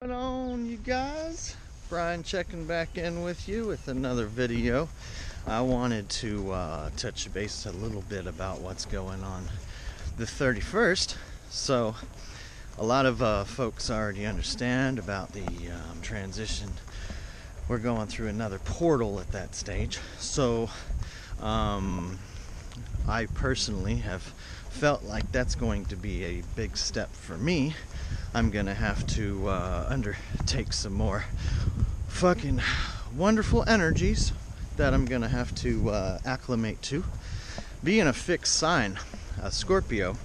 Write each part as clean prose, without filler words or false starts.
What's going on, you guys? Brian checking back in with you with another video. I wanted to touch base a little bit about what's going on the 31st. So a lot of folks already understand about the transition. We're going through another portal at that stage. So I personally have felt like that's going to be a big step for me. I'm gonna have to undertake some more fucking wonderful energies that I'm gonna have to acclimate to. Being a fixed sign, Scorpio,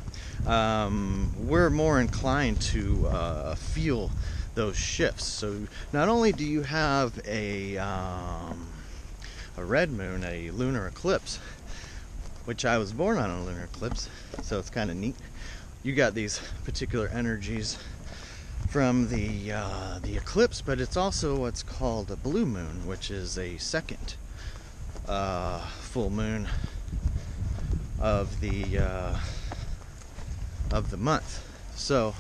we're more inclined to feel those shifts. So not only do you have a red moon, a lunar eclipse, which I was born on a lunar eclipse, so it's kind of neat. You got these particular energies from the eclipse, but it's also what's called a blue moon, which is a second full moon of the month. So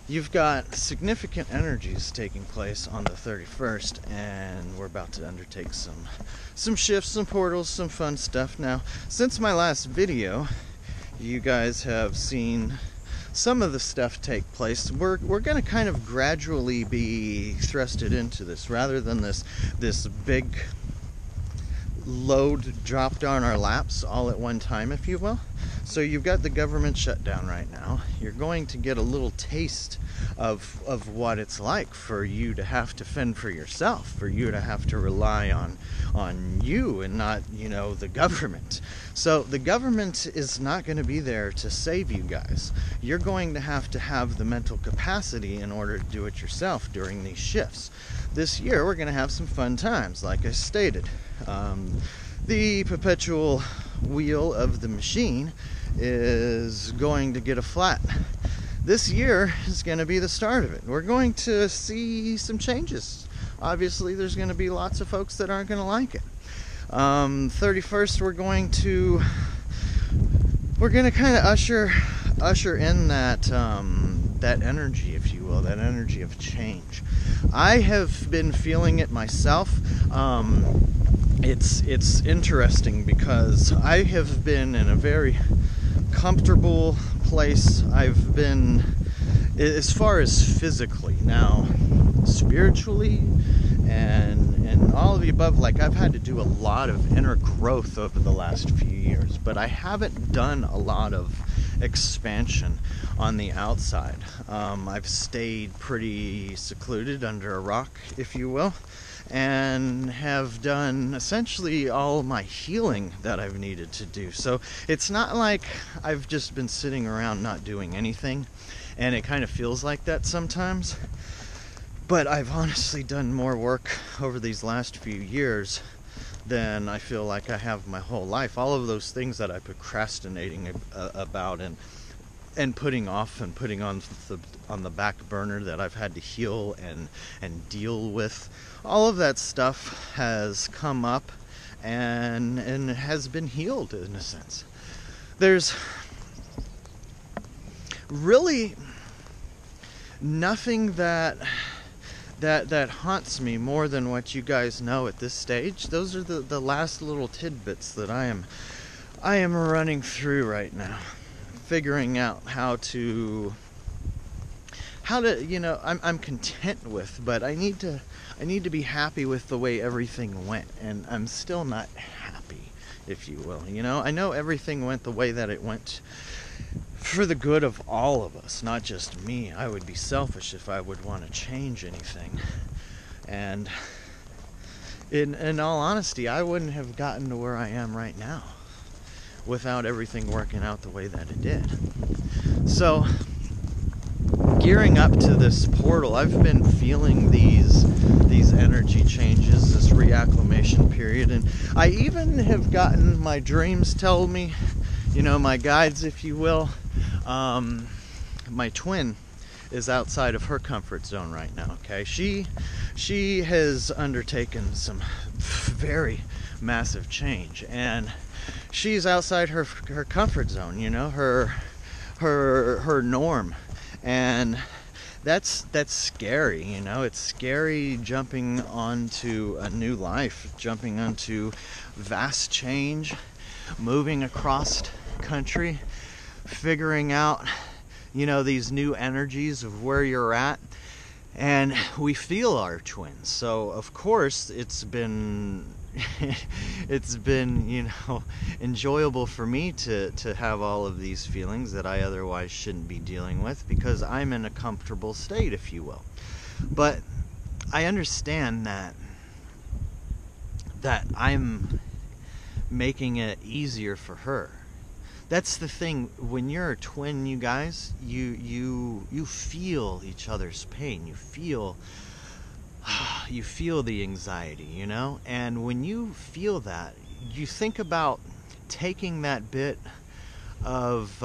you've got significant energies taking place on the 31st, and we're about to undertake some shifts, some portals, some fun stuff. Now, since my last video, you guys have seen some of the stuff take place. We're going to kind of gradually be thrusted into this, rather than this big load dropped on our laps all at one time, if you will. So you've got the government shutdown right now. You're going to get a little taste of what it's like for you to have to fend for yourself, for you to have to rely on you and not, the government. So the government is not going to be there to save you guys. You're going to have the mental capacity in order to do it yourself during these shifts. This year we're going to have some fun times, like I stated. The perpetual wheel of the machine is going to get a flat. This year is going to be the start of it. We're going to see some changes. Obviously, there's going to be lots of folks that aren't going to like it. 31st, we're going to kind of usher in that energy, if you will, that energy of change. I have been feeling it myself. It's interesting because I have been in a very comfortable place. I've been, as far as physically, now spiritually and all of the above, like I've had to do a lot of inner growth over the last few years, but I haven't done a lot of expansion on the outside. I've stayed pretty secluded under a rock, if you will, and have done essentially all my healing that I've needed to do. So it's not like I've just been sitting around not doing anything, and it kind of feels like that sometimes. But I've honestly done more work over these last few years than I feel like I have my whole life. All of those things that I'm procrastinating about and putting off and putting on the back burner that I've had to heal and deal with, all of that stuff has come up and has been healed in a sense. There's really nothing that haunts me more than what you guys know at this stage. Those are the last little tidbits that I am running through right now, figuring out how to I'm content with, but I need to be happy with the way everything went, and I'm still not happy, if you will. I know everything went the way that it went for the good of all of us, not just me. I would be selfish if I would want to change anything. And in all honesty, I wouldn't have gotten to where I am right now without everything working out the way that it did. So, gearing up to this portal, I've been feeling these energy changes, this reacclimation period, and I even have gotten my dreams tell me, my guides, if you will. My twin is outside of her comfort zone right now, okay? She has undertaken some very massive change, and she's outside her comfort zone, her norm. And that's scary, you know. It's scary jumping onto a new life, jumping onto vast change, moving across country, figuring out, you know, these new energies of where you're at. And we feel our twins. So of course it's been it's been, you know, enjoyable for me to have all of these feelings that I otherwise shouldn't be dealing with, because I'm in a comfortable state, if you will. But I understand that I'm making it easier for her. That's the thing. When you're a twin, you guys, you feel each other's pain. You feel the anxiety, you know? And when you feel that, you think about taking that bit of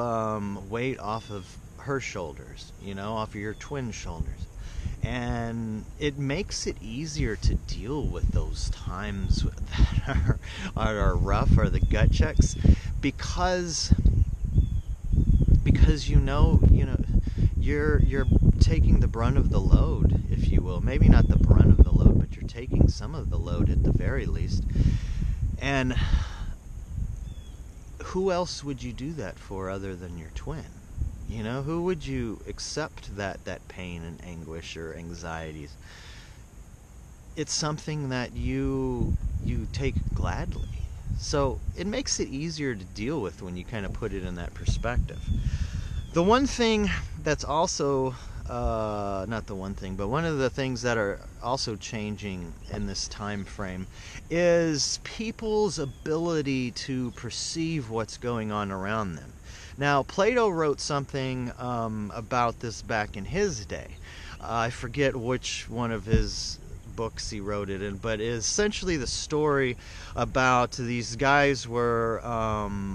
weight off of her shoulders, you know, off of your twin shoulders. And it makes it easier to deal with those times that are rough, or the gut checks, because you know you're taking the brunt of the load, if you will. Maybe not the brunt of the load, but you're taking some of the load at the very least. And who else would you do that for other than your twin? You know, who would you accept that pain and anguish or anxieties? It's something that you take gladly. So it makes it easier to deal with when you kind of put it in that perspective. The one thing that's also, not the one thing, but one of the things that are also changing in this time frame is people's ability to perceive what's going on around them. Now, Plato wrote something about this back in his day. I forget which one of his books he wrote it in, but it's essentially the story about these guys were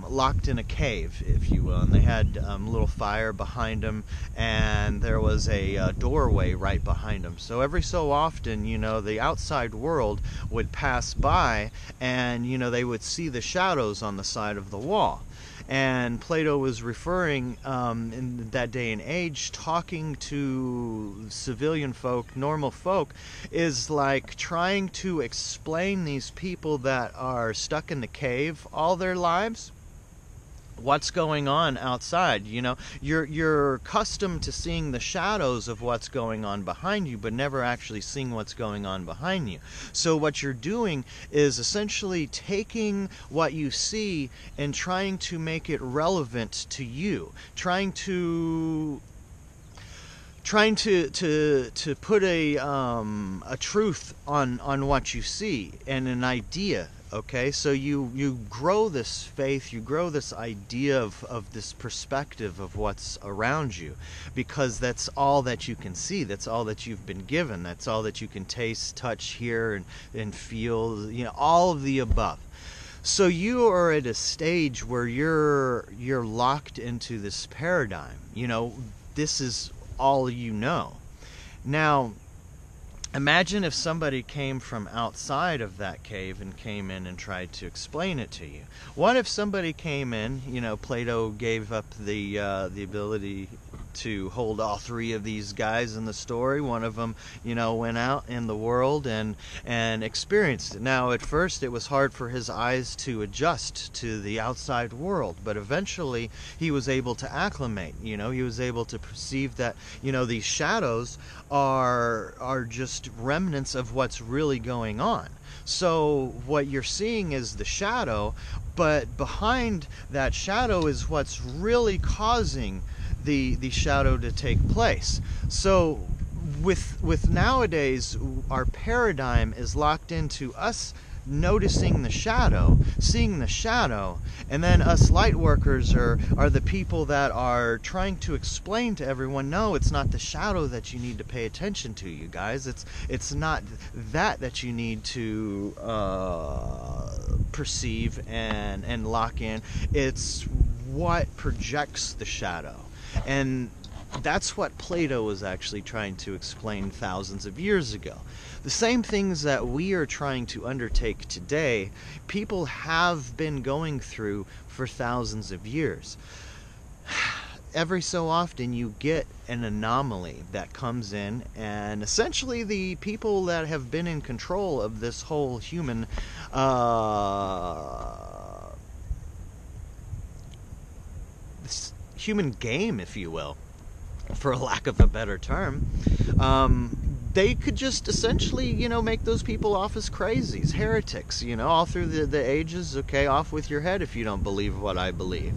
locked in a cave, if you will, and they had a little fire behind them, and there was a doorway right behind them. So every so often, you know, the outside world would pass by, and, you know, they would see the shadows on the side of the wall. And Plato was referring, in that day and age, talking to civilian folk, normal folk, is like trying to explain these people that are stuck in the cave all their lives what's going on outside. You know, you're accustomed to seeing the shadows of what's going on behind you, but never actually seeing what's going on behind you. So what you're doing is essentially taking what you see and trying to make it relevant to you, trying to put a truth on what you see and an idea. Okay, so you grow this faith, you grow this idea of this perspective of what's around you, because that's all that you can see, that's all that you've been given, that's all that you can taste, touch, hear, and feel, you know, all of the above. So you are at a stage where you're locked into this paradigm. You know, this is all you know. Now, imagine if somebody came from outside of that cave and came in and tried to explain it to you. What if somebody came in, you know, Plato gave up the ability to hold all three of these guys in the story. One of them, you know, went out in the world and experienced it. Now, at first, it was hard for his eyes to adjust to the outside world, but eventually he was able to acclimate. You know, he was able to perceive that, you know, these shadows are just remnants of what's really going on. So what you're seeing is the shadow, but behind that shadow is what's really causing the shadow to take place. So with nowadays, our paradigm is locked into us noticing the shadow, seeing the shadow, and then us light workers are the people that are trying to explain to everyone, no, it's not the shadow that you need to pay attention to, you guys. It's not that you need to perceive and lock in. It's what projects the shadow. And that's what Plato was actually trying to explain thousands of years ago. The same things that we are trying to undertake today, people have been going through for thousands of years. every so often you get an anomaly that comes in, and essentially the people that have been in control of this whole human this human game, if you will, for a lack of a better term, they could just essentially, make those people off as crazies, heretics, all through the ages. Okay, off with your head if you don't believe what I believe.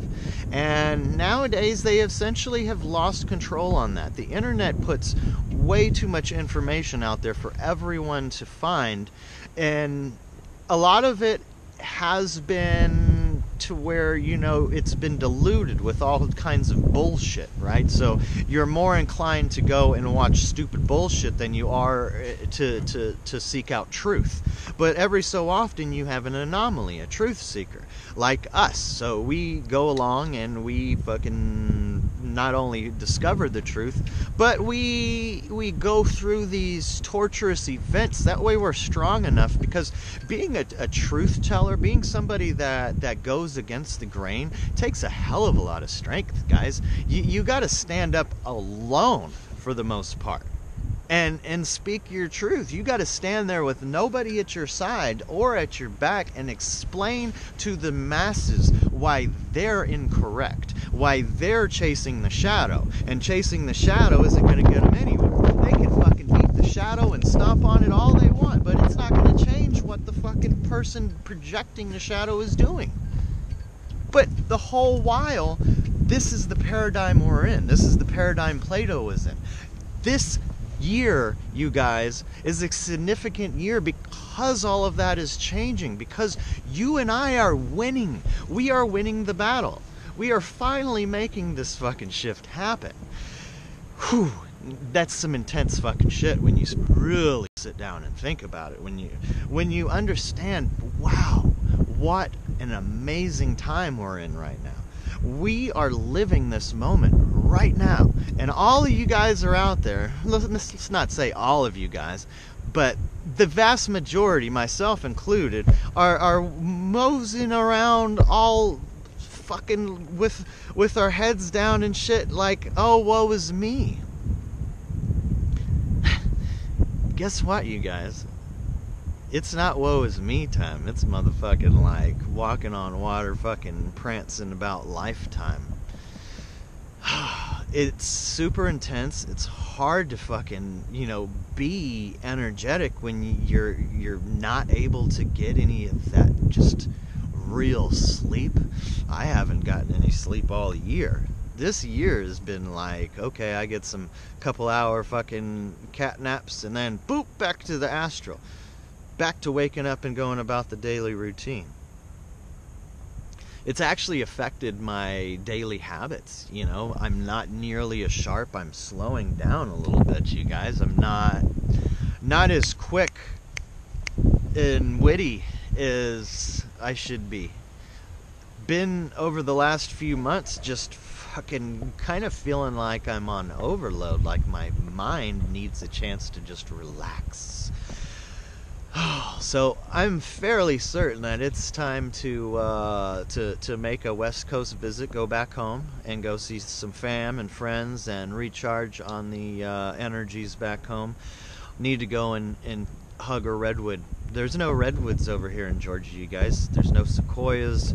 And nowadays they essentially have lost control on that. The internet puts way too much information out there for everyone to find, and a lot of it has been to where, it's been diluted with all kinds of bullshit, right? So you're more inclined to go and watch stupid bullshit than you are to seek out truth. But every so often you have an anomaly, a truth seeker, like us. So we go along and we fucking not only discover the truth, but we go through these torturous events. That way we're strong enough, because being a truth teller, being somebody that goes against the grain, takes a hell of a lot of strength, guys. You got to stand up alone for the most part and speak your truth. You got to stand there with nobody at your side or at your back and explain to the masses why they're incorrect, why they're chasing the shadow, and chasing the shadow isn't going to get them anywhere. They can fucking beat the shadow and stomp on it all they want, but it's not going to change what the fucking person projecting the shadow is doing. But the whole while, this is the paradigm we're in. This is the paradigm Plato was in. This year, you guys, is a significant year because all of that is changing, because you and I are winning. We are winning the battle. We are finally making this fucking shift happen. Whew. That's some intense fucking shit when you really sit down and think about it. When you understand, wow, what an amazing time we're in right now. We are living this moment right now. And all of you guys are out there, let's not say all of you guys, but the vast majority, myself included, are moseying around all fucking with our heads down and shit like, oh, woe is me. Guess what, you guys? It's not woe is me time. It's motherfucking like walking on water, fucking prancing about lifetime. It's super intense. It's hard to fucking, be energetic when you're not able to get any of that just real sleep. I haven't gotten any sleep all year. This year has been like, okay, I get some couple hour fucking cat naps and then boop, back to the astral. Back to waking up and going about the daily routine. It's actually affected my daily habits, I'm not nearly as sharp. I'm slowing down a little bit, you guys. I'm not as quick and witty as I should be. Been over the last few months just fucking kind of feeling like I'm on overload, like my mind needs a chance to just relax. So I'm fairly certain that it's time to make a West Coast visit, go back home and go see some fam and friends and recharge on the energies back home. Need to go and hug a redwood. There's no redwoods over here in Georgia, you guys. There's no sequoias.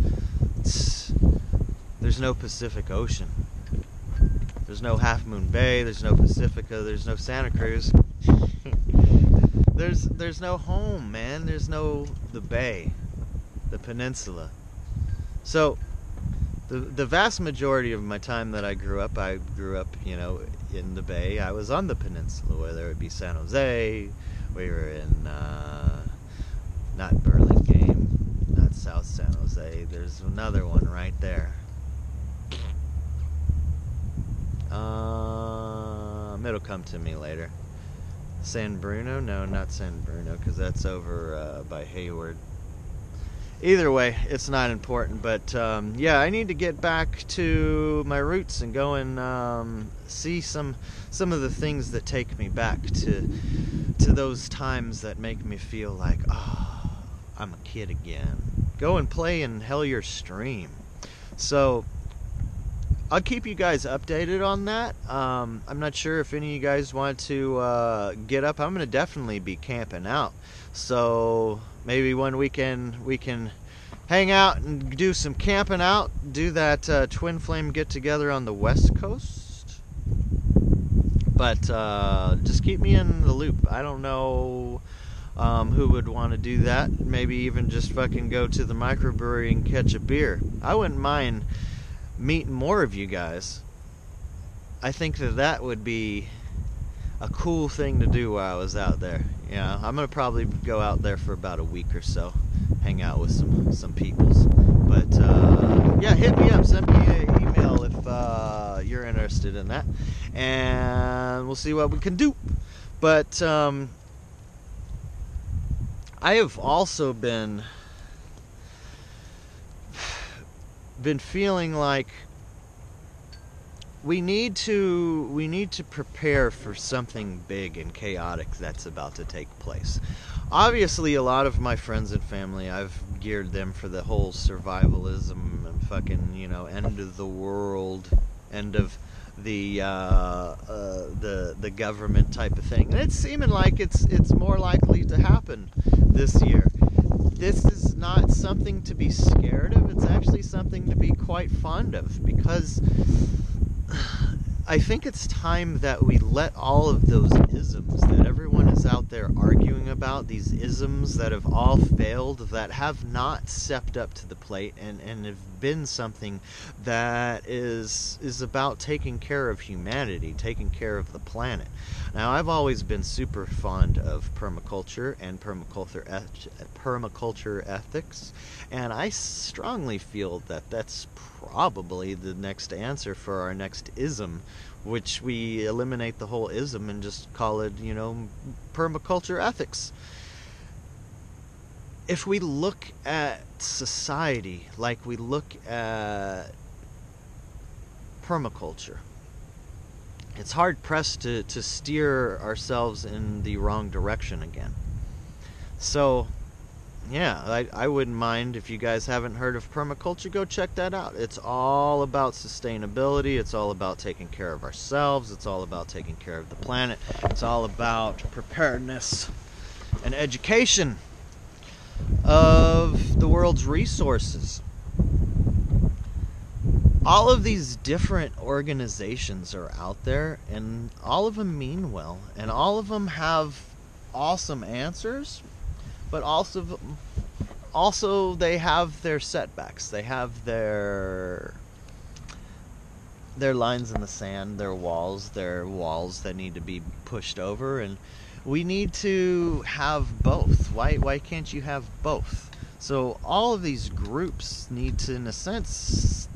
There's no Pacific Ocean. There's no Half Moon Bay. There's no Pacifica. There's no Santa Cruz. There's no home, man. There's no the bay, the peninsula. So the vast majority of my time that I grew up, in the bay. I was on the peninsula, whether it be San Jose. We were in not Burlingame, not South San Jose. There's another one right there. It'll come to me later. San Bruno? No, not San Bruno, because that's over by Hayward. Either way, it's not important, but yeah, I need to get back to my roots and go and see some of the things that take me back to those times that make me feel like, oh, I'm a kid again. Go and play in Hellier Stream. So I'll keep you guys updated on that. I'm not sure if any of you guys want to get up. I'm going to definitely be camping out. So maybe one weekend we can hang out and do some camping out. Do that twin flame get together on the West Coast. But just keep me in the loop. I don't know who would want to do that. Maybe even just fucking go to the microbrewery and catch a beer. I wouldn't mind meeting more of you guys. I think that would be a cool thing to do while I was out there. Yeah, I'm gonna probably go out there for about a week or so, hang out with some peoples. But yeah, hit me up, send me an email if you're interested in that, and we'll see what we can do. But I have also been feeling like we need to prepare for something big and chaotic that's about to take place. Obviously, a lot of my friends and family, I've geared them for the whole survivalism and fucking, end of the world, end of the government type of thing. And it's seeming like it's more likely to happen this year. This is not something to be scared of. It's actually something to be quite fond of, because I think it's time that we let all of those isms that everyone is out there arguing about, these isms that have all failed, that have not stepped up to the plate and have been something that is about taking care of humanity, taking care of the planet. Now, I've always been super fond of permaculture and permaculture ethics, and I strongly feel that that's probably the next answer for our next ism, which we eliminate the whole ism and just call it, permaculture ethics. If we look at society like we look at permaculture, it's hard pressed to steer ourselves in the wrong direction again. So yeah, I wouldn't mind if you guys haven't heard of permaculture, go check that out. It's all about sustainability. It's all about taking care of ourselves. It's all about taking care of the planet. It's all about preparedness and education of the world's resources. All of these different organizations are out there, and all of them mean well, and all of them have awesome answers. But also they have their setbacks. They have their lines in the sand, their walls that need to be pushed over, and we need to have both. Why can't you have both? So all of these groups need to, in a sense,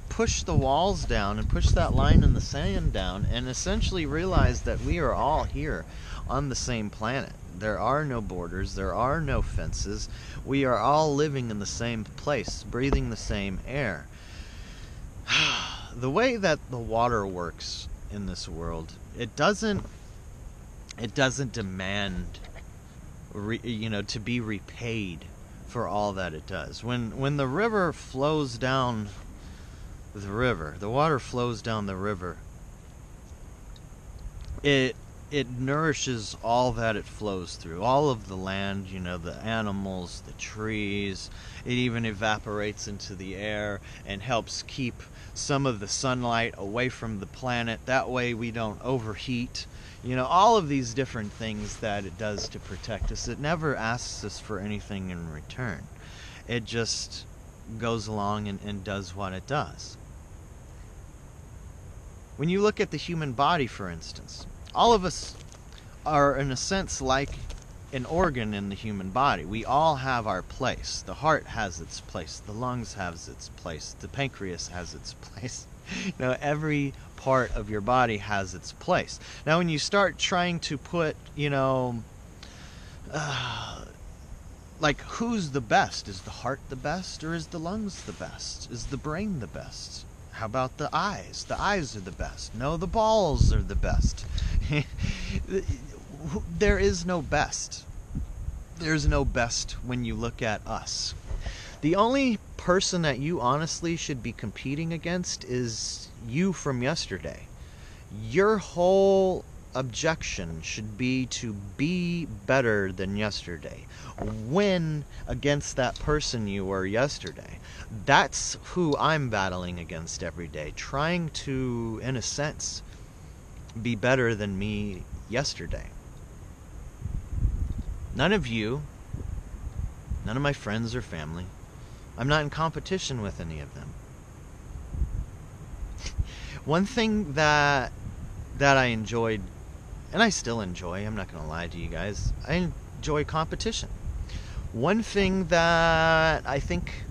push the walls down and push that line in the sand down and essentially realize that we are all here on the same planet. There are no borders, there are no fences. We are all living in the same place, breathing the same air. The way that the water works in this world, it doesn't demand to be repaid for all that it does. When the river flows down the water flows down the river, it nourishes all that it flows through, all of the land, the animals, the trees. It even evaporates into the air and helps keep some of the sunlight away from the planet. That way we don't overheat. All of these different things that it does to protect us. It never asks us for anything in return. It just goes along and does what it does. When you look at the human body, for instance, all of us are, in a sense, like an organ in the human body. We all have our place. The heart has its place. The lungs has its place. The pancreas has its place. Every part of your body has its place. Now, when you start trying to put, like, who's the best? Is the heart the best, or is the lungs the best? Is the brain the best? How about the eyes? The eyes are the best. No, the balls are the best. There is no best. There's no best when you look at us. The only person that you honestly should be competing against is you from yesterday. Your whole objection should be to be better than yesterday. Win against that person you were yesterday. That's who I'm battling against every day. Trying to, in a sense, be better than me yesterday. None of you, none of my friends or family, I'm not in competition with any of them. One thing that I enjoyed, and I still enjoy, I'm not going to lie to you guys, I enjoy competition. One thing that I think,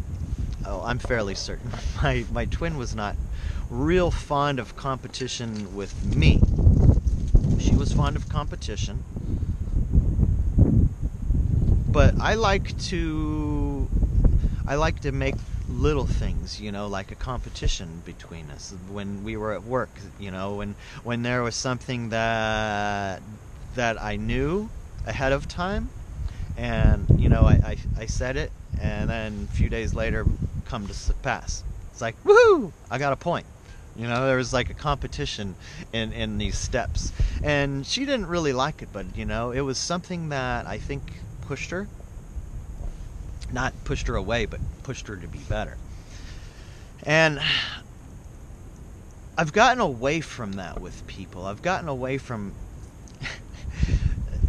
I'm fairly certain, my twin was not real fond of competition with me. She was fond of competition. But I like to make little things, like a competition between us. When we were at work, when there was something that I knew ahead of time, and I said it, and then a few days later come to pass. It's like, woohoo! I got a point. There was like a competition in these steps, and she didn't really like it, but it was something that I think pushed her. Not pushed her away, but pushed her to be better. And I've gotten away from that with people. I've gotten away from...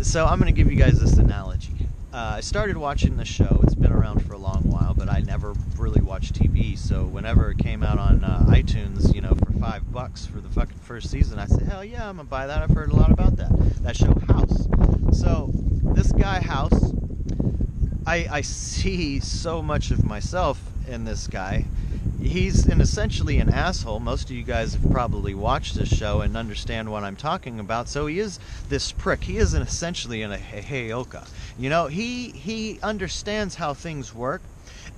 So I'm going to give you guys this analogy. I started watching the show. It's been around for a long while, but I never really watched TV. So whenever it came out on iTunes, for $5 for the fucking first season, I said, hell yeah, I'm going to buy that. I've heard a lot about that. That show, House. So this guy, House... I see so much of myself in this guy. He's essentially an asshole. Most of you guys have probably watched this show and understand what I'm talking about. So he is this prick. He is essentially a heyoka. He understands how things work,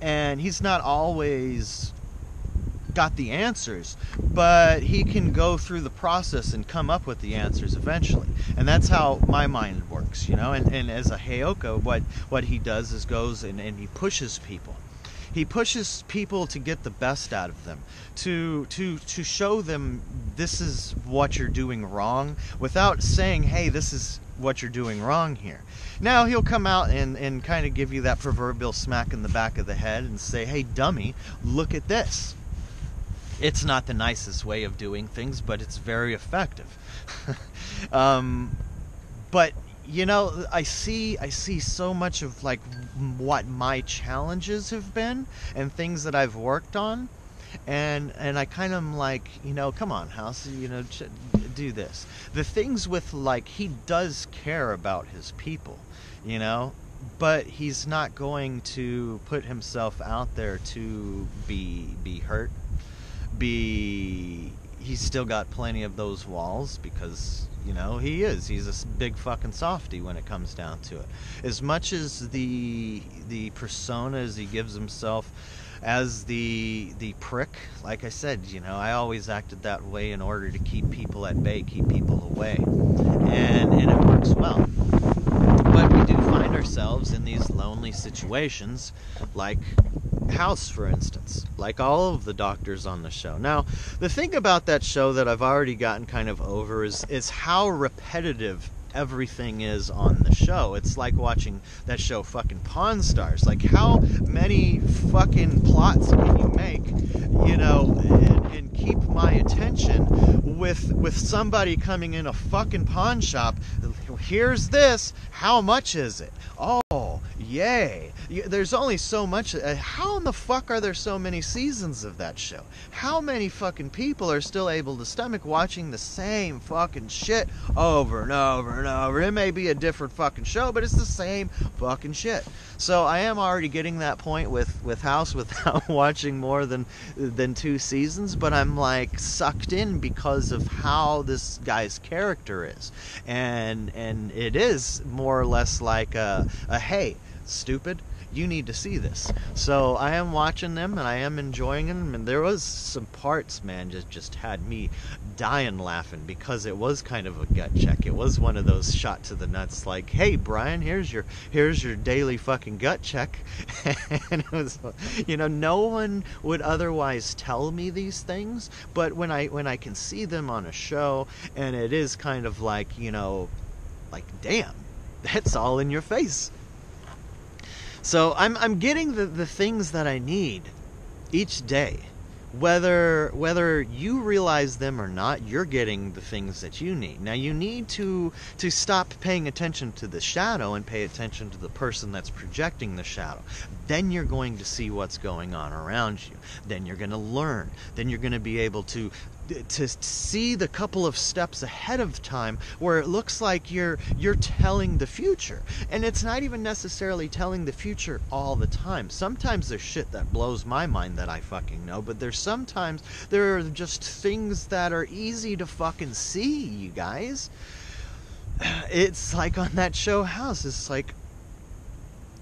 and he's not always got the answers, but he can go through the process and come up with the answers eventually. And that's how my mind works, and as a heyoka, what he does is goes and he pushes people. He pushes people to get the best out of them, to show them this is what you're doing wrong, without saying, hey, this is what you're doing wrong here. Now he'll come out and kind of give you that proverbial smack in the back of the head and say, hey, dummy, look at this. It's not the nicest way of doing things, but it's very effective. But I see so much of like what my challenges have been and things that I've worked on, and I kind of am like, come on, House, do this. The things with like, he does care about his people, but he's not going to put himself out there to be hurt. He's still got plenty of those walls because he's a big fucking softy when it comes down to it. As much as the persona as he gives himself as the prick, like I said, I always acted that way in order to keep people at bay, keep people away, and it works well. But we do find ourselves in these lonely situations, like House, for instance, like all of the doctors on the show. Now, the thing about that show that I've already gotten kind of over is how repetitive everything is on the show. It's like watching that show fucking Pawn Stars. Like, how many fucking plots can you make, and keep my attention with somebody coming in a fucking pawn shop? Here's this. How much is it? Oh, yay. There's only so much. How in the fuck are there so many seasons of that show? How many fucking people are still able to stomach watching the same fucking shit over and over and over? It may be a different fucking show, but it's the same fucking shit. So I am already getting that point with House without watching more than 2 seasons, but I'm like sucked in because of how this guy's character is. And it is more or less like hey, stupid, you need to see this. So I am watching them and I am enjoying them, and there was some parts, man, just had me dying laughing, because it was kind of a gut check. It was one of those shot to the nuts, like, hey Brian, here's your daily fucking gut check. And it was, no one would otherwise tell me these things, but when I can see them on a show, and it is kind of like, like, damn, that's all in your face. So I'm getting the things that I need each day. Whether you realize them or not, you're getting the things that you need. Now you need to stop paying attention to the shadow and pay attention to the person that's projecting the shadow. Then you're going to see what's going on around you. Then you're going to learn. Then you're going to be able to see the couple of steps ahead of time where it looks like you're telling the future. And it's not even necessarily telling the future all the time. Sometimes there's shit that blows my mind that I fucking know, but sometimes there are just things that are easy to fucking see, you guys. It's like on that show House, it's like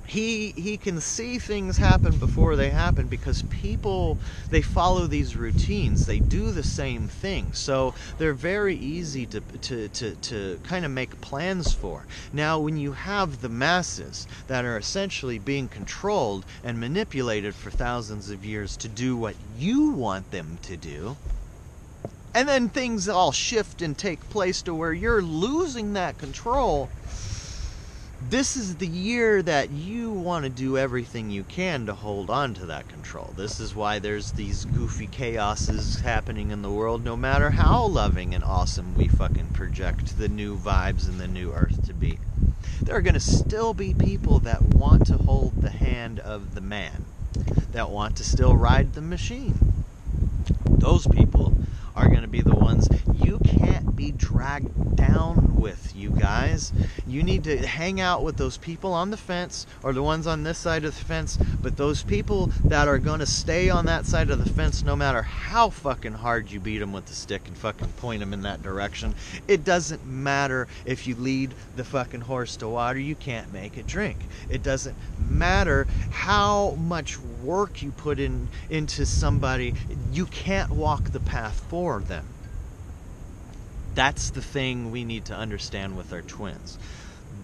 he can see things happen before they happen, because people, they follow these routines, they do the same thing, so they're very easy to kind of make plans for. Now when you have the masses that are essentially being controlled and manipulated for thousands of years to do what you want them to do, and then things all shift and take place to where you're losing that control, this is the year that you want to do everything you can to hold on to that control. This is why there's these goofy chaoses happening in the world, no matter how loving and awesome we fucking project the new vibes and the new earth to be. There are going to still be people that want to hold the hand of the man, that want to still ride the machine. Those people are going to be the ones you can't be dragged down with, you guys. You need to hang out with those people on the fence, or the ones on this side of the fence, but those people that are going to stay on that side of the fence no matter how fucking hard you beat them with the stick and fucking point them in that direction. It doesn't matter if you lead the fucking horse to water, you can't make it drink. It doesn't matter how much work you put into somebody, you can't walk the path for them. That's the thing we need to understand with our twins.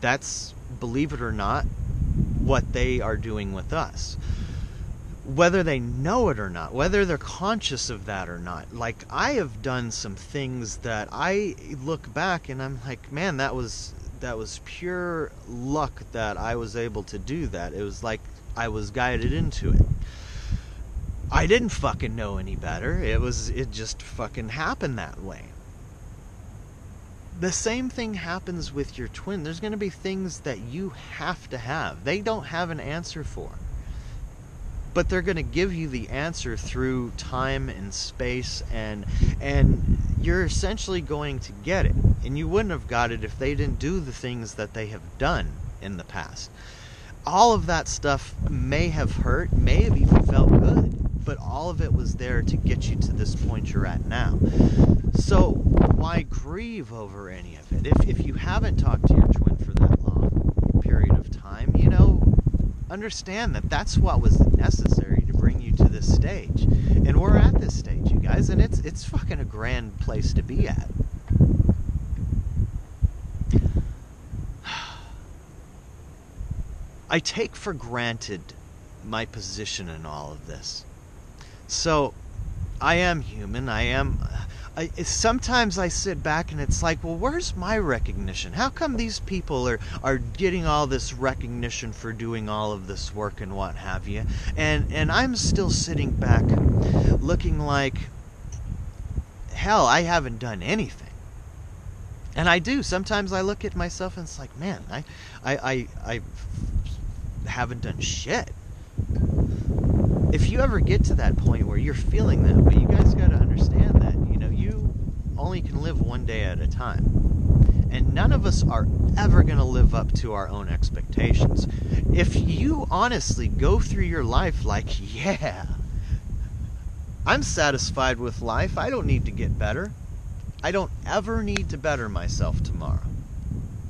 That's, believe it or not, what they are doing with us. Whether they know it or not, whether they're conscious of that or not. Like, I have done some things that I look back and I'm like, man, that was pure luck that I was able to do that. It was like I was guided into it. I didn't fucking know any better. It just fucking happened that way. The same thing happens with your twin. There's going to be things that you have to have. They don't have an answer for. But they're going to give you the answer through time and space, and you're essentially going to get it. And you wouldn't have got it if they didn't do the things that they have done in the past. All of that stuff may have hurt, may have even felt good, but all of it was there to get you to this point you're at now. So why grieve over any of it? If you haven't talked to your twin for that long period of time, understand that that's what was necessary to bring you to this stage. And we're at this stage, you guys, and it's fucking a grand place to be at. I take for granted my position in all of this. So, I am human. Sometimes I sit back and it's like, well, where's my recognition? How come these people are getting all this recognition for doing all of this work and what have you? And I'm still sitting back looking like, hell, I haven't done anything. And I do. Sometimes I look at myself and it's like, man, I haven't done shit. If you ever get to that point where you're feeling that way, you guys got to understand that, you only can live one day at a time. And none of us are ever going to live up to our own expectations. If you honestly go through your life like, yeah, I'm satisfied with life, I don't need to get better. I don't ever need to better myself tomorrow.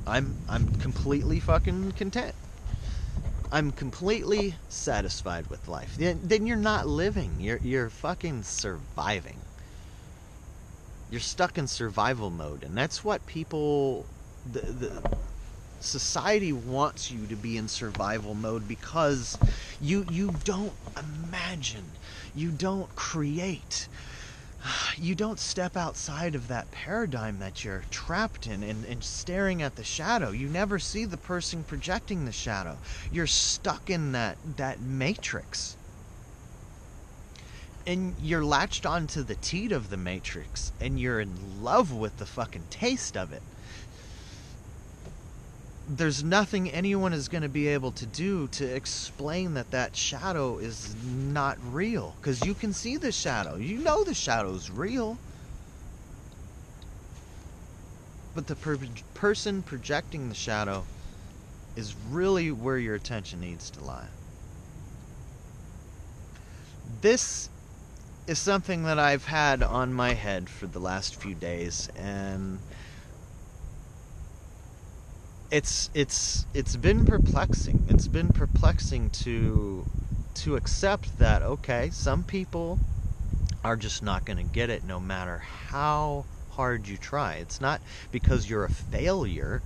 I'm completely fucking content. I'm completely satisfied with life, then you're not living. You're fucking surviving. You're stuck in survival mode, and that's what people, the society wants you to be in survival mode, because you don't imagine, you don't create, you don't step outside of that paradigm that you're trapped in and staring at the shadow. You never see the person projecting the shadow. You're stuck in that matrix. And you're latched onto the teat of the matrix, and you're in love with the fucking taste of it. There's nothing anyone is going to be able to do to explain that shadow is not real, because you can see the shadow. You know the shadow's real. But the person projecting the shadow is really where your attention needs to lie. This is something that I've had on my head for the last few days, and it's been perplexing. It's been perplexing to accept that, okay, some people are just not going to get it no matter how hard you try. It's not because you're a failure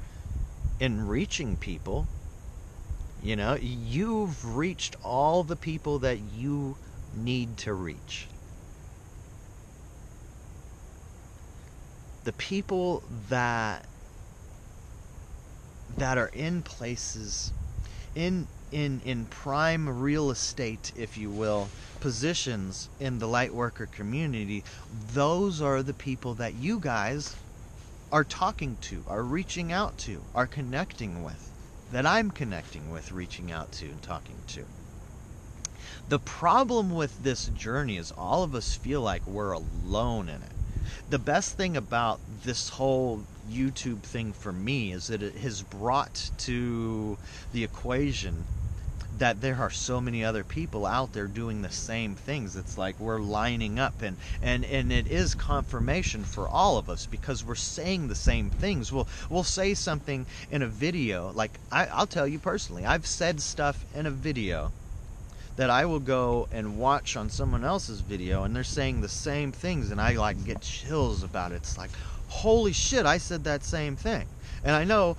in reaching people. You know, you've reached all the people that you need to reach. The people that are in places, in prime real estate, if you will, positions in the lightworker community, those are the people that you guys are talking to, are reaching out to, are connecting with, that I'm connecting with, reaching out to, and talking to. The problem with this journey is all of us feel like we're alone in it. The best thing about this whole YouTube thing for me is that it has brought to the equation that there are so many other people out there doing the same things. It's like we're lining up, and it is confirmation for all of us, because we're saying the same things. We'll say something in a video, like I'll tell you personally, I've said stuff in a video that I will go and watch on someone else's video, and they're saying the same things, and I like get chills about it. It's like, holy shit, I said that same thing. And I know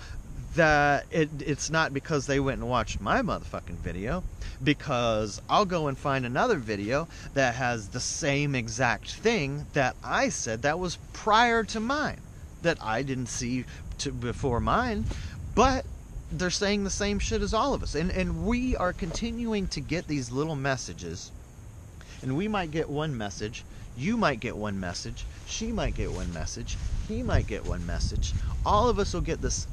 that it's not because they went and watched my motherfucking video, because I'll go and find another video that has the same exact thing that I said that was prior to mine, that I didn't see before mine, but they're saying the same shit as all of us. And we are continuing to get these little messages, and we might get one message, you might get one message, she might get one message, he might get one message. All of us will get this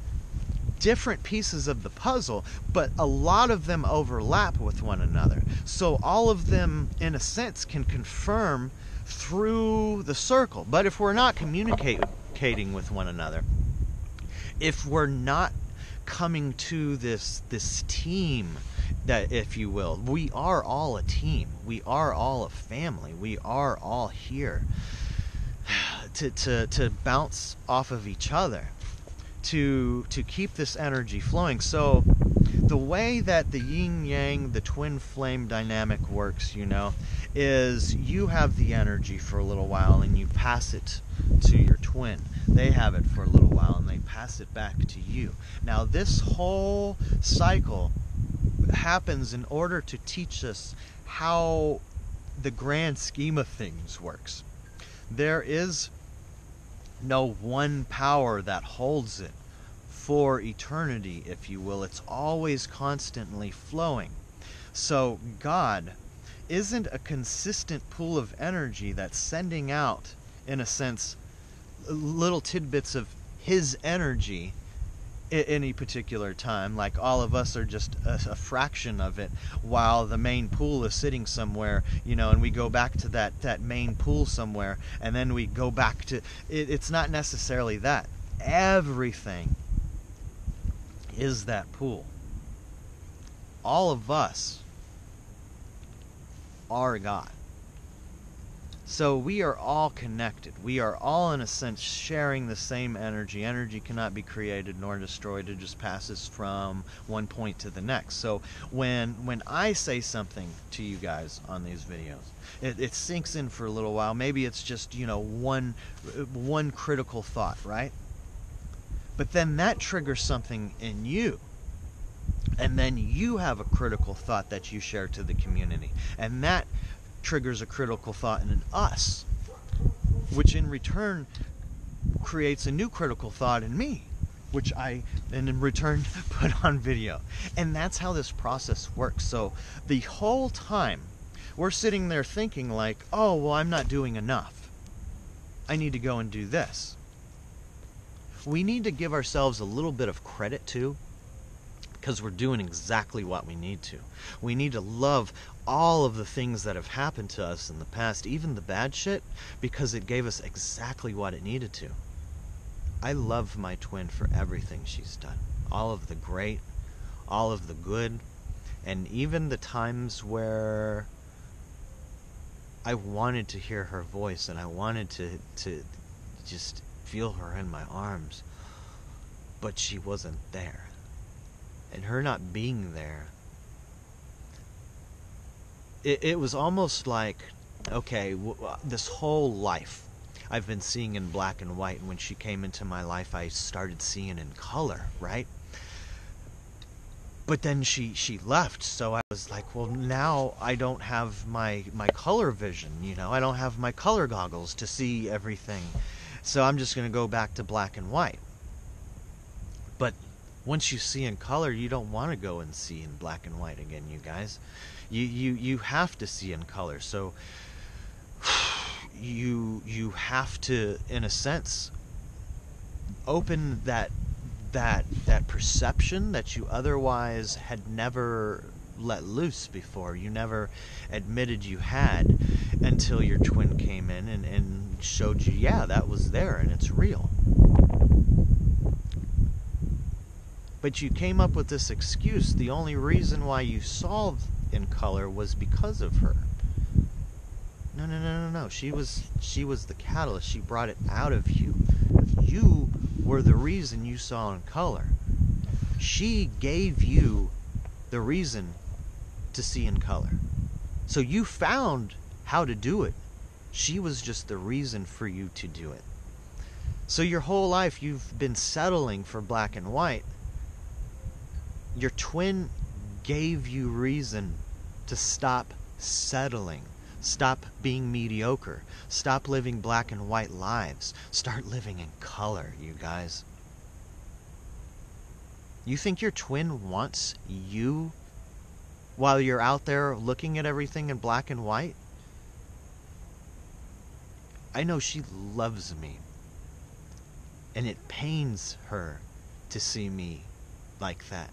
different pieces of the puzzle, but a lot of them overlap with one another. So all of them, in a sense, can confirm through the circle. But if we're not communicating with one another, if we're not coming to this team, that, if you will, we are all a team, we are all a family, we are all here to bounce off of each other, to keep this energy flowing. So the way that the yin yang, the twin flame dynamic works, you know, is you have the energy for a little while and you pass it to your twin. They have it for a little while and they pass it back to you. Now this whole cycle happens in order to teach us how the grand scheme of things works. There is no one power that holds it for eternity, if you will. It's always constantly flowing. So God isn't a consistent pool of energy that's sending out, in a sense, little tidbits of his energy at any particular time. Like all of us are just a fraction of it, while the main pool is sitting somewhere, you know, and we go back to that main pool somewhere, and then we go back to it. It's not necessarily that. Everything is that pool. All of us are God. So we are all connected. We are all, in a sense, sharing the same energy. Energy cannot be created nor destroyed. It just passes from one point to the next. So when I say something to you guys on these videos, it sinks in for a little while. Maybe it's just, you know, one critical thought, right? But then that triggers something in you. And then you have a critical thought that you share to the community. And that triggers a critical thought in us, which in return creates a new critical thought in me, which I then in return put on video. And that's how this process works. So the whole time we're sitting there thinking like, oh, well, I'm not doing enough. I need to go and do this. We need to give ourselves a little bit of credit too, because we're doing exactly what we need to. We need to love all of the things that have happened to us in the past, even the bad shit, because it gave us exactly what it needed to. I love my twin for everything she's done. All of the great, all of the good, and even the times where I wanted to hear her voice and I wanted to just feel her in my arms, but she wasn't there. And her not being there, it was almost like, okay, this whole life I've been seeing in black and white, and when she came into my life I started seeing in color, right? But then she left, so I was like, well, now I don't have my color vision, you know, I don't have my color goggles to see everything, so I'm just going to go back to black and white. But once you see in color, you don't want to go and see in black and white again, you guys. You have to see in color. So you have to, in a sense, open that perception that you otherwise had never let loose before. You never admitted you had, until your twin came in and showed you, yeah, that was there and it's real. But you came up with this excuse. The only reason why you saw in color was because of her. No. She was the catalyst. She brought it out of you. You were the reason you saw in color. She gave you the reason to see in color. So you found how to do it. She was just the reason for you to do it. So your whole life you've been settling for black and white. Your twin gave you reason to stop settling. Stop being mediocre. Stop living black and white lives. Start living in color, you guys. You think your twin wants you while you're out there looking at everything in black and white? I know she loves me. And it pains her to see me like that.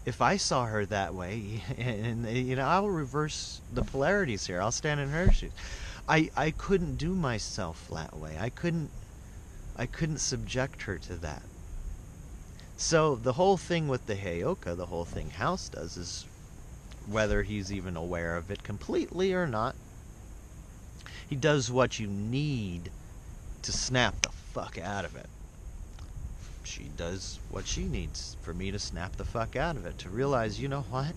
If I saw her that way, and you know, I'll reverse the polarities here. I'll stand in her shoes. I couldn't do myself that way. I couldn't subject her to that. So the whole thing with the Heyoka, the whole thing House does, is whether he's even aware of it completely or not, he does what you need to snap the fuck out of it. She does what she needs for me to snap the fuck out of it, to realize, you know what?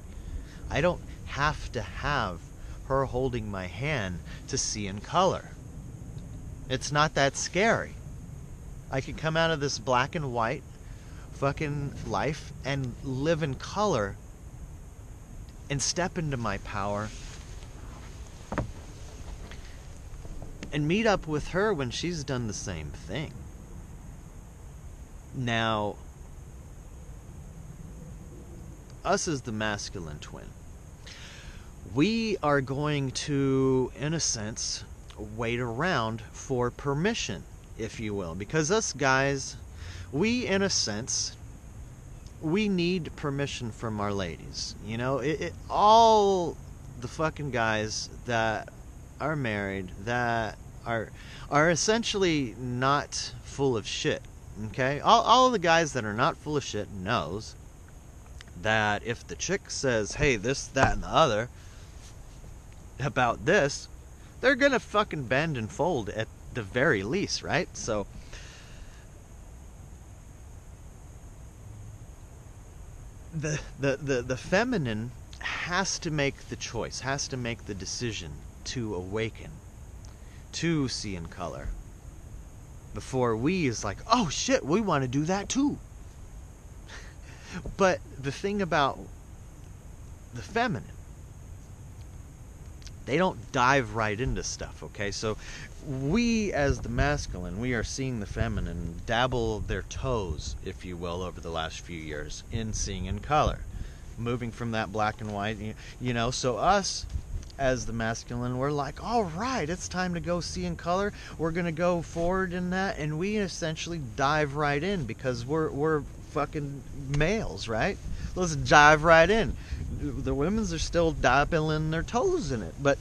I don't have to have her holding my hand to see in color. It's not that scary. I can come out of this black and white fucking life and live in color and step into my power and meet up with her when she's done the same thing. Now, us as the masculine twin, we are going to, in a sense, wait around for permission, if you will. Because us guys, we, in a sense, we need permission from our ladies. You know, all the fucking guys that are married, that are essentially not full of shit. Okay, all of the guys that are not full of shit knows that if the chick says, hey, this, that, and the other about this, They're gonna fucking bend and fold at the very least, right? So the feminine has to make the choice, has to make the decision to awaken, to see in color, before we is like, oh shit, we want to do that too. But the thing about the feminine, they don't dive right into stuff, okay? So we, as the masculine, we are seeing the feminine dabble their toes, if you will, over the last few years in seeing in color, moving from that black and white, you know. So us, as the masculine, we're like, all right, it's time to go see in color. We're going to go forward in that, and we essentially dive right in because we're fucking males, right? Let's dive right in. The women's are still dabbling their toes in it, but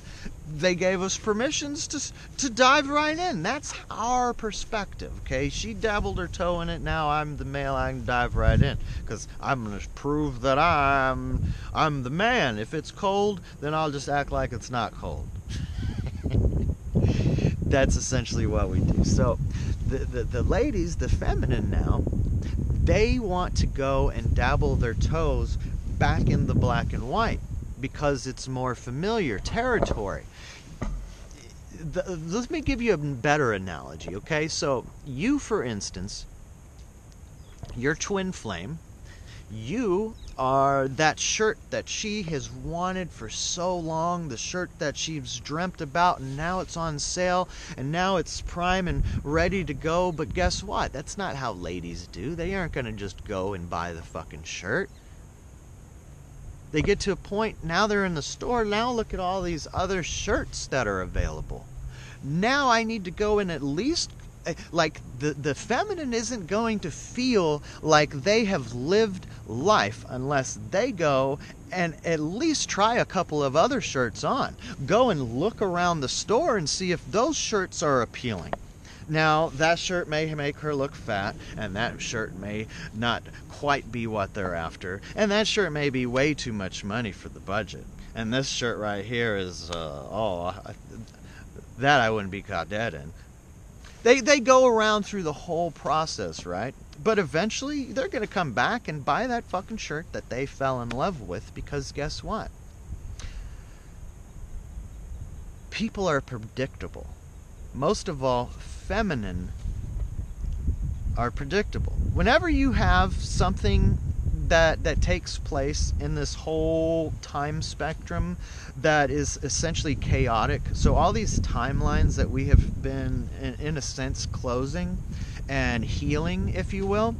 they gave us permissions to dive right in. That's our perspective, okay? She dabbled her toe in it. Now I'm the male. I can dive right in because I'm going to prove that I'm the man. If it's cold, then I'll just act like it's not cold. That's essentially what we do. So the ladies, the feminine now, they want to go and dabble their toes back in the black and white because it's more familiar territory. Let me give you a better analogy, okay? So you, for instance, your twin flame, you are that shirt that she has wanted for so long, the shirt that she's dreamt about, and now it's on sale, and now it's prime and ready to go. But guess what? That's not how ladies do. They aren't going to just go and buy the fucking shirt. They get to a point, now they're in the store, now look at all these other shirts that are available. Now I need to go and at least, like, the feminine isn't going to feel like they have lived life unless they go and at least try a couple of other shirts on. Go and look around the store and see if those shirts are appealing. Now, that shirt may make her look fat, and that shirt may not quite be what they're after, and that shirt may be way too much money for the budget. And this shirt right here is, that I wouldn't be caught dead in. They go around through the whole process, right? But eventually, they're going to come back and buy that fucking shirt that they fell in love with, because guess what? People are predictable. Most of all, feminine are predictable. Whenever you have something that takes place in this whole time spectrum that is essentially chaotic, so all these timelines that we have been, in a sense, closing and healing, if you will,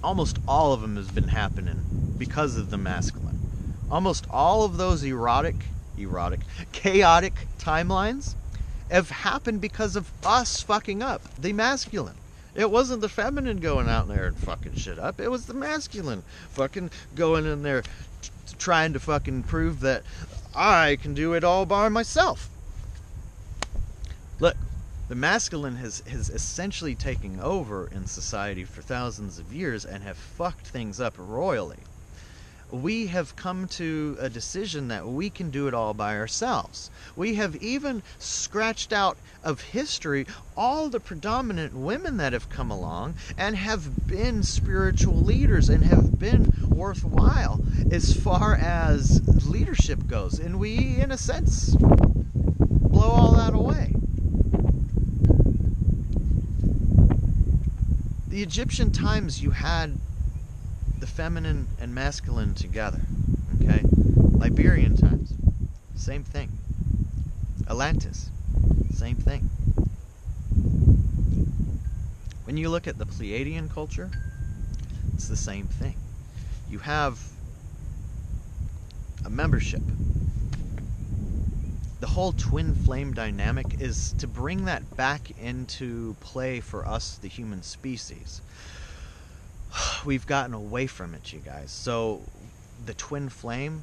almost all of them has been happening because of the masculine. Almost all of those chaotic timelines have happened because of us fucking up, the masculine. It wasn't the feminine going out there and fucking shit up. It was the masculine fucking going in there trying to fucking prove that I can do it all by myself. Look, the masculine has essentially taken over in society for thousands of years and have fucked things up royally. We have come to a decision that we can do it all by ourselves. We have even scratched out of history all the predominant women that have come along and have been spiritual leaders and have been worthwhile as far as leadership goes. And we, in a sense, blow all that away. The Egyptian times, you had the feminine and masculine together, okay? Liberian times, same thing. Atlantis, same thing. When you look at the Pleiadian culture, it's the same thing. You have a membership. The whole twin flame dynamic is to bring that back into play for us, the human species. We've gotten away from it, you guys. So the twin flame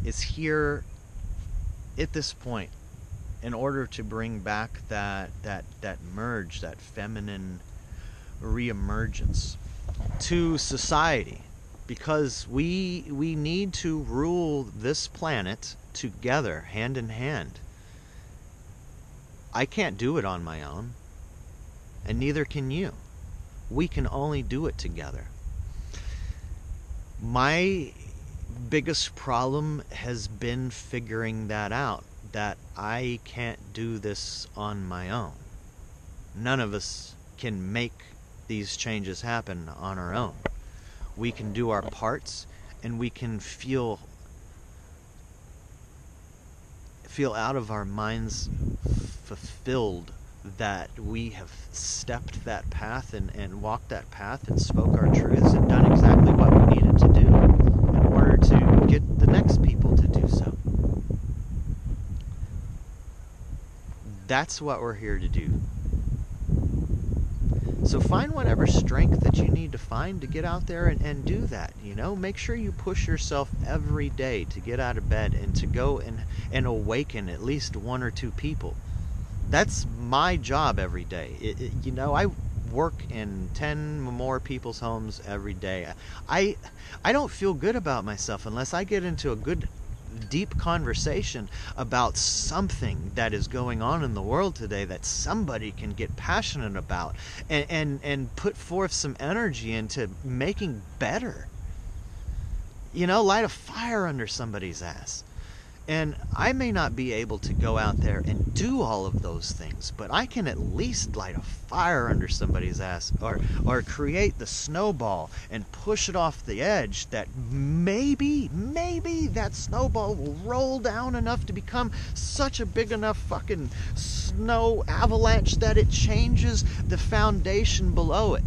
is here at this point in order to bring back that merge, that feminine reemergence to society, because we need to rule this planet together, hand in hand. I can't do it on my own, and neither can you. We can only do it together. My biggest problem has been figuring that out, that I can't do this on my own. None of us can make these changes happen on our own. We can do our parts, and we can feel out of our minds fulfilled that we have stepped that path and walked that path and spoke our truths and done exactly what we needed to do in order to get the next people to do so. That's what we're here to do. So find whatever strength that you need to find to get out there and do that. You know, make sure you push yourself every day to get out of bed and to go and awaken at least one or two people. That's my job every day. You know, I work in 10 more people's homes every day. I don't feel good about myself unless I get into a good deep conversation about something that is going on in the world today that somebody can get passionate about and put forth some energy into making better. You know, light a fire under somebody's ass. And I may not be able to go out there and do all of those things, but I can at least light a fire under somebody's ass, or create the snowball and push it off the edge that maybe that snowball will roll down enough to become such a big enough fucking snow avalanche that it changes the foundation below it.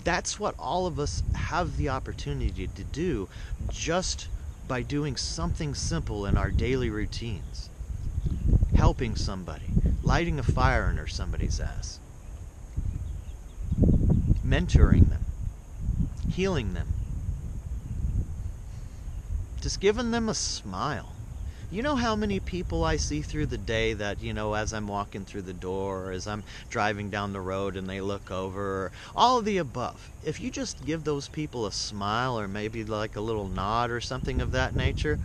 That's what all of us have the opportunity to do just by doing something simple in our daily routines. Helping somebody, lighting a fire under somebody's ass, mentoring them, healing them, just giving them a smile. You know how many people I see through the day that, you know, as I'm walking through the door, or as I'm driving down the road and they look over, or all of the above. If you just give those people a smile or maybe like a little nod or something of that nature,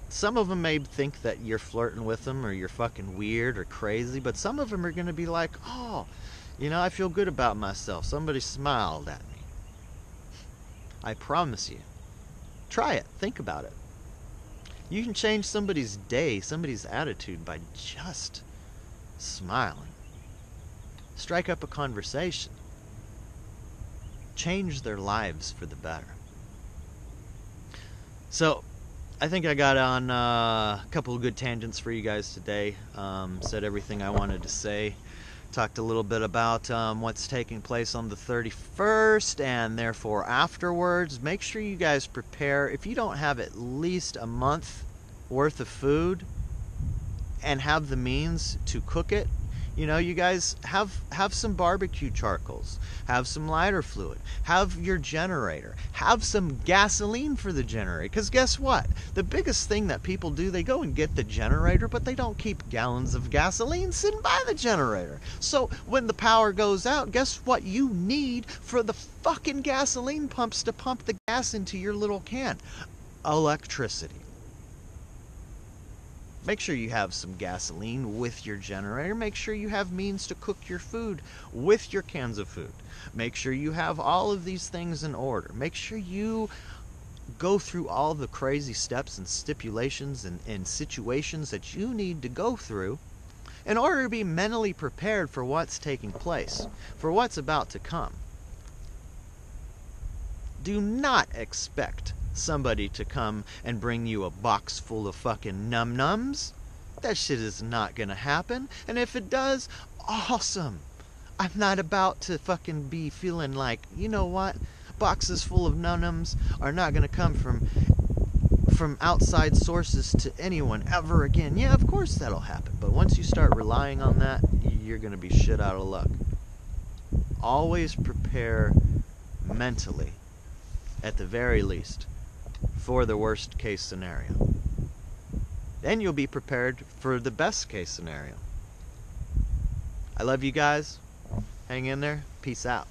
some of them may think that you're flirting with them or you're fucking weird or crazy, but some of them are going to be like, oh, you know, I feel good about myself. Somebody smiled at me. I promise you. Try it. Think about it. You can change somebody's day, somebody's attitude by just smiling. Strike up a conversation. Change their lives for the better. So, I think I got on a couple of good tangents for you guys today. Said everything I wanted to say. Talked a little bit about what's taking place on the 31st and therefore afterwards. Make sure you guys prepare. If you don't have at least a month worth of food and have the means to cook it, you know, you guys have some barbecue charcoals, have some lighter fluid, have your generator, have some gasoline for the generator. Because guess what? The biggest thing that people do, they go and get the generator, but they don't keep gallons of gasoline sitting by the generator. So when the power goes out, guess what you need for the fucking gasoline pumps to pump the gas into your little can? Electricity. Make sure you have some gasoline with your generator. Make sure you have means to cook your food with your cans of food. Make sure you have all of these things in order. Make sure you go through all the crazy steps and stipulations and situations that you need to go through in order to be mentally prepared for what's taking place, for what's about to come. Do not expect somebody to come and bring you a box full of fucking num-nums. That shit is not gonna happen. And if it does, awesome. I'm not about to fucking be feeling like, you know what, boxes full of num-nums are not gonna come from outside sources to anyone ever again. Yeah, of course that'll happen. But once you start relying on that, you're gonna be shit out of luck. Always prepare mentally, at the very least, for the worst case scenario. Then you'll be prepared for the best case scenario. I love you guys. Hang in there. Peace out.